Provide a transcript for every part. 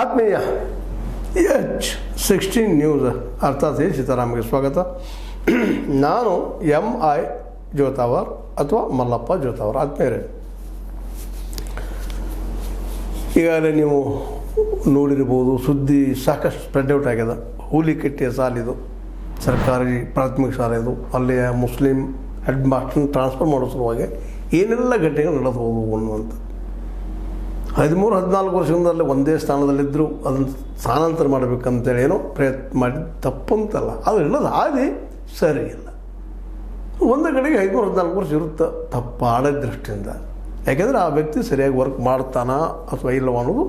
ಆತ್ಮೀಯ H16 news ಅರ್ಥಾತ್ ಸೀತಾರಾಮ್ಗೆ ಸ್ವಾಗತ. ನಾನು MI ಜೋತಾವರ್ ಅಥವಾ ಮಲ್ಲಪ್ಪ ಜೋತಾವರ್. ಆತ್ಮೀಯರೇ, ಈಗಾಗಲೇ ನೀವು ನೋಡಿರ್ಬೋದು, ಸುದ್ದಿ ಸಾಕಷ್ಟು ಸ್ಪ್ರೆಡ್ ಔಟ್ ಆಗ್ಯದ. ಹೂಲಿಕಟ್ಟೆಯ ಸಾಲಿದು ಸರ್ಕಾರಿ ಪ್ರಾಥಮಿಕ ಶಾಲೆ ಇದು. ಅಲ್ಲಿಯ ಮುಸ್ಲಿಂ ಹೆಡ್ ಮಾಸ್ಟರ್ನ ಟ್ರಾನ್ಸ್ಫರ್ ಮಾಡೋ ಸಲುವಾಗಿ ಏನೆಲ್ಲ ಘಟನೆಗಳು ನಡೆದು ಹೋದವು ಅನ್ನುವಂಥದ್ದು. 13-14 ವರ್ಷದಿಂದಲೇ ಒಂದೇ ಸ್ಥಾನದಲ್ಲಿದ್ದರು, ಅದನ್ನು ಸ್ಥಾನಾಂತರ ಮಾಡಬೇಕಂತೇಳಿ ಏನೋ ಪ್ರಯತ್ನ ಮಾಡಿ ತಪ್ಪಂತಲ್ಲ, ಅದು ಹೇಳೋದು ಹಾದಿ ಸರಿ ಇಲ್ಲ. ಒಂದು ಕಡೆಗೆ 13-14 ವರ್ಷ ಇರುತ್ತೆ ತಪ್ಪಾಡೋ ದೃಷ್ಟಿಯಿಂದ. ಯಾಕೆಂದರೆ ಆ ವ್ಯಕ್ತಿ ಸರಿಯಾಗಿ ವರ್ಕ್ ಮಾಡ್ತಾನಾ ಅಥವಾ ಇಲ್ಲವ ಅನ್ನೋದು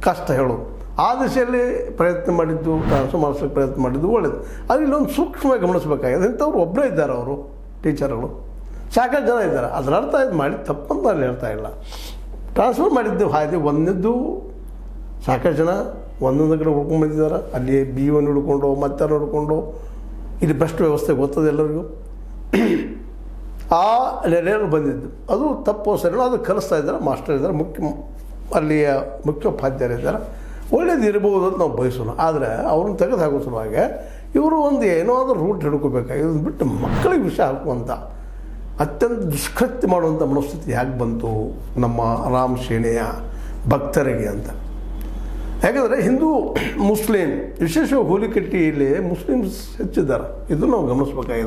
ಕಷ್ಟ ಹೇಳೋದು. ಆ ದಿಶೆಯಲ್ಲಿ ಪ್ರಯತ್ನ ಮಾಡಿದ್ದು, ಟ್ರಾನ್ಸ್ಫರ್ ಮಾಡಿಸೋಕ್ಕೆ ಪ್ರಯತ್ನ ಮಾಡಿದ್ದು ಒಳ್ಳೆಯದು. ಅದು ಇಲ್ಲೊಂದು ಸೂಕ್ಷ್ಮವಾಗಿ ಗಮನಿಸಬೇಕಾಗಿದೆ. ಇಂಥವ್ರು ಒಬ್ಬರೇ ಇದ್ದಾರೆ, ಅವರು ಟೀಚರ್ಗಳು ಸಾಕಷ್ಟು ಜನ ಇದ್ದಾರೆ. ಅದರ ಅರ್ಥ ಇದು ಮಾಡಿ ತಪ್ಪಂತ ಅಲ್ಲಿ ಹೇಳ್ತಾ ಇಲ್ಲ. ಟ್ರಾನ್ಸ್ಫರ್ ಮಾಡಿದ್ದು ಹಾಗೆ ಒಂದಿದ್ದು ಸಾಕಷ್ಟು ಜನ ಒಂದೊಂದು ಕಡೆ ಹುಡ್ಕೊಂಡು ಬಂದಿದ್ದಾರೆ. ಅಲ್ಲಿ BO ಹುಡ್ಕೊಂಡು ಮತ್ತೆ ಹುಡ್ಕೊಂಡು ಇಲ್ಲಿ ಬೆಸ್ಟ್ ವ್ಯವಸ್ಥೆ ಗೊತ್ತದೆ ಎಲ್ಲರಿಗೂ. ಆ ನೆಲೆಯಲ್ಲಿ ಬಂದಿದ್ದು ಅದು ತಪ್ಪು ಸರಿನೋ ಅದು ಕಲಿಸ್ತಾ ಇದ್ದಾರೆ. ಮಾಸ್ಟರ್ ಇದ್ದಾರೆ, ಅಲ್ಲಿಯ ಮುಖ್ಯೋಪಾಧ್ಯಾಯರಿದ್ದಾರೆ. ಒಳ್ಳೇದು ಇರ್ಬೋದು ಅಂತ ನಾವು ಬಯಸೋಣ. ಆದರೆ ಅವ್ರನ್ನ ತೆಗೆದು ಹಾಕೋ ಸಲುವಾಗಿ ಇವರು ಒಂದು ಏನೋ ಆದರೂ ರೂಟ್ ಹಿಡ್ಕೋಬೇಕಾಗಿ ಇದನ್ನು ಬಿಟ್ಟು ಮಕ್ಕಳಿಗೆ ವಿಷಯ ಹಾಕುವಂಥ ಅತ್ಯಂತ ದುಷ್ಕೃತ್ಯ ಮಾಡುವಂಥ ಮನಸ್ಥಿತಿ ಹೇಗೆ ಬಂತು ನಮ್ಮ ರಾಮ್ ಸೇನೆಯ ಭಕ್ತರಿಗೆ ಅಂತ. ಯಾಕಂದರೆ ಹಿಂದೂ ಮುಸ್ಲಿಂ ವಿಶೇಷವಾಗಿ ಹೂಲಿಕಟ್ಟಿಯಲ್ಲಿ ಮುಸ್ಲಿಮ್ಸ್ ಹೆಚ್ಚಿದ್ದಾರೆ. ಇದು ನಾವು ಗಮನಿಸಬೇಕಾಗಿದೆ.